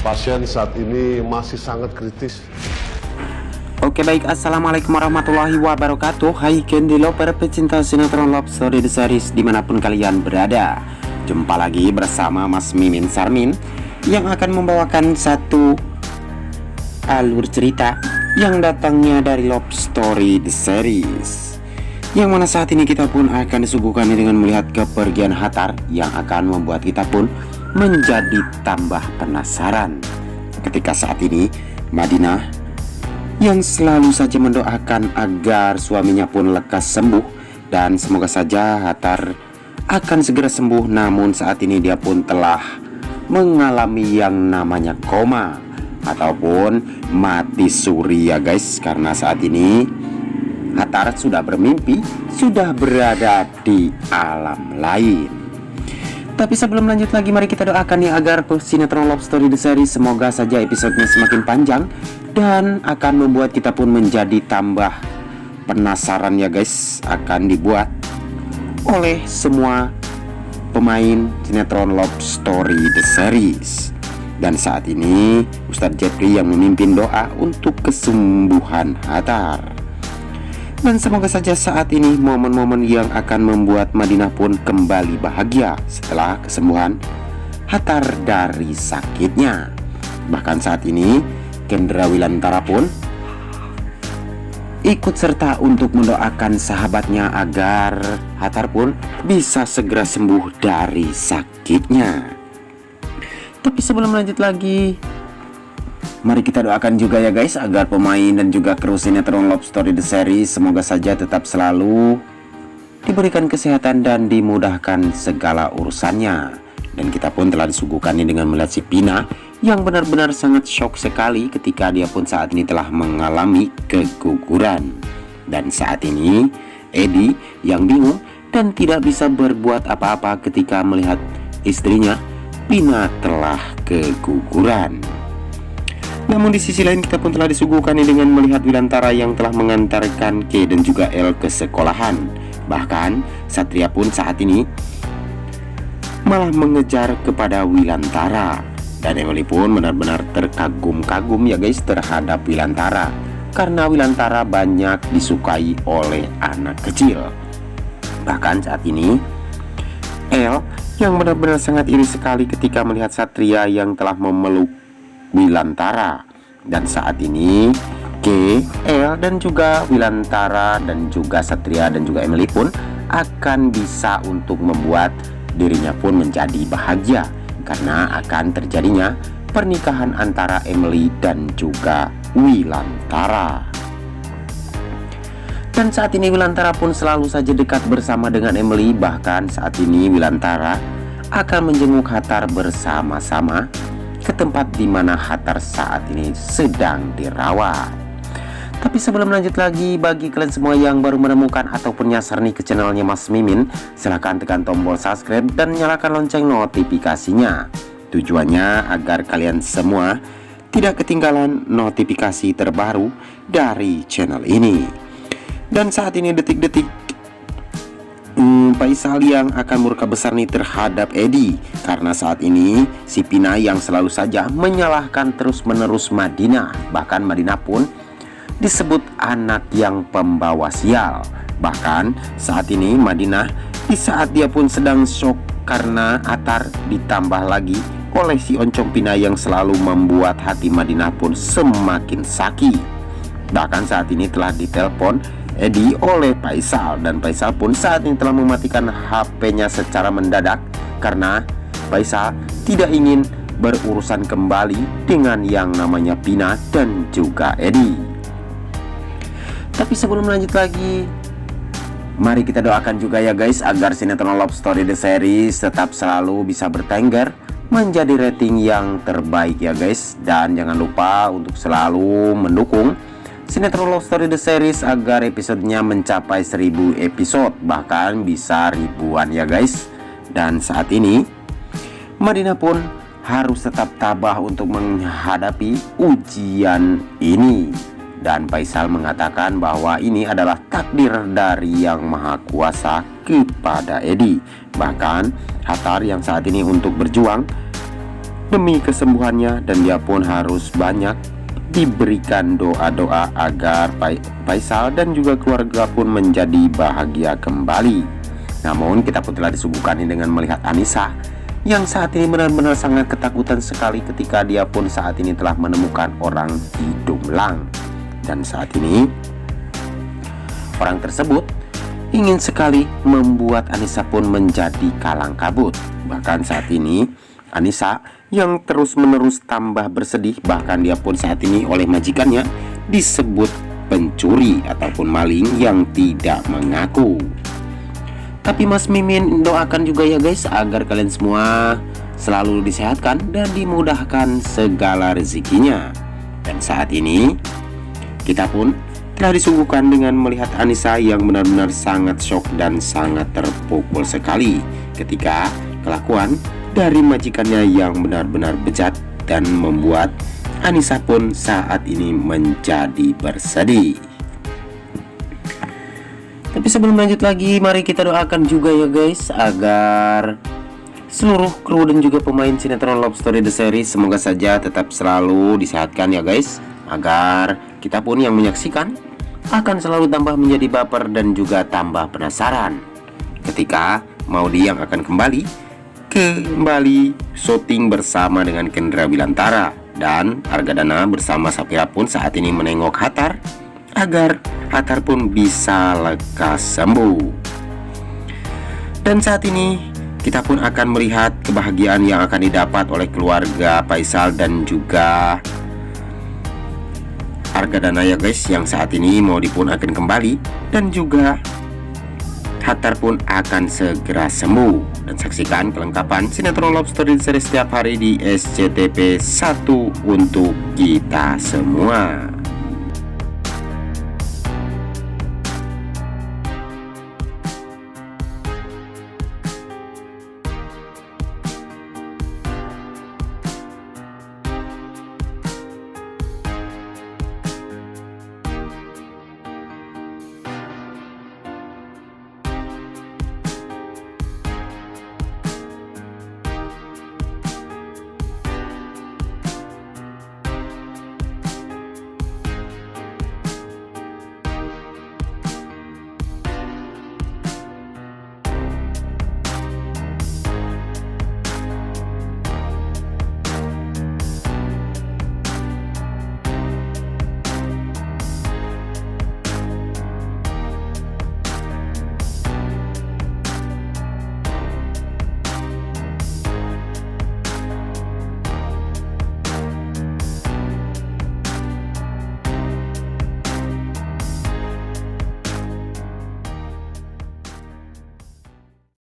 Pasien saat ini masih sangat kritis. Oke baik, assalamualaikum warahmatullahi wabarakatuh. Hai Candy Lover, pecinta sinetron Love Story The Series dimanapun kalian berada. Jumpa lagi bersama Mas Mimin Sarmin yang akan membawakan satu alur cerita yang datangnya dari Love Story The Series, yang mana saat ini kita pun akan disuguhkan dengan melihat kepergian Hattar yang akan membuat kita pun menjadi tambah penasaran ketika saat ini Madinah yang selalu saja mendoakan agar suaminya pun lekas sembuh dan semoga saja Hattar akan segera sembuh, namun saat ini dia pun telah mengalami yang namanya koma ataupun mati suri ya guys, karena saat ini Hattar sudah bermimpi, sudah berada di alam lain. Tapi sebelum lanjut lagi, mari kita doakan ya agar sinetron Love Story The Series semoga saja episodenya semakin panjang dan akan membuat kita pun menjadi tambah penasaran ya guys, akan dibuat oleh semua pemain sinetron Love Story The Series. Dan saat ini Ustadz Jeffrey yang memimpin doa untuk kesembuhan Hattar. Dan semoga saja saat ini momen-momen yang akan membuat Madinah pun kembali bahagia setelah kesembuhan Hattar dari sakitnya. Bahkan saat ini Kendra Wilantara pun ikut serta untuk mendoakan sahabatnya agar Hattar pun bisa segera sembuh dari sakitnya. Tapi sebelum lanjut lagi, mari kita doakan juga ya guys agar pemain dan juga kru sinetron Love Story The Series semoga saja tetap selalu diberikan kesehatan dan dimudahkan segala urusannya. Dan kita pun telah disuguhkan dengan melihat si Pina yang benar-benar sangat shock sekali ketika dia pun saat ini telah mengalami keguguran. Dan saat ini Edi yang bingung dan tidak bisa berbuat apa-apa ketika melihat istrinya Pina telah keguguran. Namun di sisi lain kita pun telah disuguhkan dengan melihat Wilantara yang telah mengantarkan K dan juga L ke sekolahan. Bahkan Satria pun saat ini malah mengejar kepada Wilantara. Dan Emily pun benar-benar terkagum-kagum ya guys terhadap Wilantara, karena Wilantara banyak disukai oleh anak kecil. Bahkan saat ini L yang benar-benar sangat iri sekali ketika melihat Satria yang telah memeluk Wilantara. Dan saat ini K, L dan juga Wilantara dan juga Satria dan juga Emily pun akan bisa untuk membuat dirinya pun menjadi bahagia karena akan terjadinya pernikahan antara Emily dan juga Wilantara. Dan saat ini Wilantara pun selalu saja dekat bersama dengan Emily. Bahkan saat ini Wilantara akan menjenguk Hattar bersama-sama ke tempat di mana Hattar saat ini sedang dirawat. Tapi sebelum lanjut lagi, bagi kalian semua yang baru menemukan ataupun nyasar nih ke channelnya Mas Mimin, silahkan tekan tombol subscribe dan nyalakan lonceng notifikasinya. Tujuannya agar kalian semua tidak ketinggalan notifikasi terbaru dari channel ini. Dan saat ini detik-detik Faisal yang akan murka besar nih terhadap Edi, karena saat ini si Pina yang selalu saja menyalahkan terus-menerus Madinah. Bahkan Madinah pun disebut anak yang pembawa sial. Bahkan saat ini Madinah di saat dia pun sedang shock karena Hattar ditambah lagi oleh si Oncom Pina yang selalu membuat hati Madinah pun semakin sakit. Bahkan saat ini telah ditelepon Edi oleh Faisal, dan Faisal pun saat ini telah mematikan HP-nya secara mendadak karena Faisal tidak ingin berurusan kembali dengan yang namanya Pina dan juga Edi. Tapi sebelum lanjut lagi, mari kita doakan juga ya guys agar sinetron Love Story The Series tetap selalu bisa bertengger menjadi rating yang terbaik ya guys. Dan jangan lupa untuk selalu mendukung sinetron Love Story The Series agar episodenya mencapai 1000 episode, bahkan bisa ribuan ya guys. Dan saat ini Madinah pun harus tetap tabah untuk menghadapi ujian ini. Dan Faisal mengatakan bahwa ini adalah takdir dari Yang Maha Kuasa kepada Edi. Bahkan Hattar yang saat ini untuk berjuang demi kesembuhannya, dan dia pun harus banyak diberikan doa-doa agar Faisal dan juga keluarga pun menjadi bahagia kembali. Namun kita pun telah disuguhkan dengan melihat Anissa yang saat ini benar-benar sangat ketakutan sekali ketika dia pun saat ini telah menemukan orang hidunglang. Dan saat ini orang tersebut ingin sekali membuat Anissa pun menjadi kalang kabut. Bahkan saat ini Anissa yang terus-menerus tambah bersedih, bahkan dia pun saat ini oleh majikannya disebut pencuri ataupun maling yang tidak mengaku. Tapi Mas Mimin doakan juga ya guys, agar kalian semua selalu disehatkan dan dimudahkan segala rezekinya. Dan saat ini kita pun telah disuguhkan dengan melihat Anissa yang benar-benar sangat shock dan sangat terpukul sekali ketika kelakuan dari majikannya yang benar-benar bejat dan membuat Anissa pun saat ini menjadi bersedih. Tapi sebelum lanjut lagi, mari kita doakan juga ya guys, agar seluruh kru dan juga pemain sinetron Love Story The Series semoga saja tetap selalu disehatkan ya guys, agar kita pun yang menyaksikan akan selalu tambah menjadi baper dan juga tambah penasaran ketika Maudy yang akan kembali syuting bersama dengan Kendra Wilantara, dan Argadana bersama Safira pun saat ini menengok Hattar agar Hattar pun bisa lekas sembuh. Dan saat ini kita pun akan melihat kebahagiaan yang akan didapat oleh keluarga Faisal dan juga Argadana ya guys, yang saat ini Maudy pun akan kembali dan juga Hattar pun akan segera sembuh. Dan saksikan kelengkapan sinetron Love Story Series setiap hari di SCTV 1 untuk kita semua.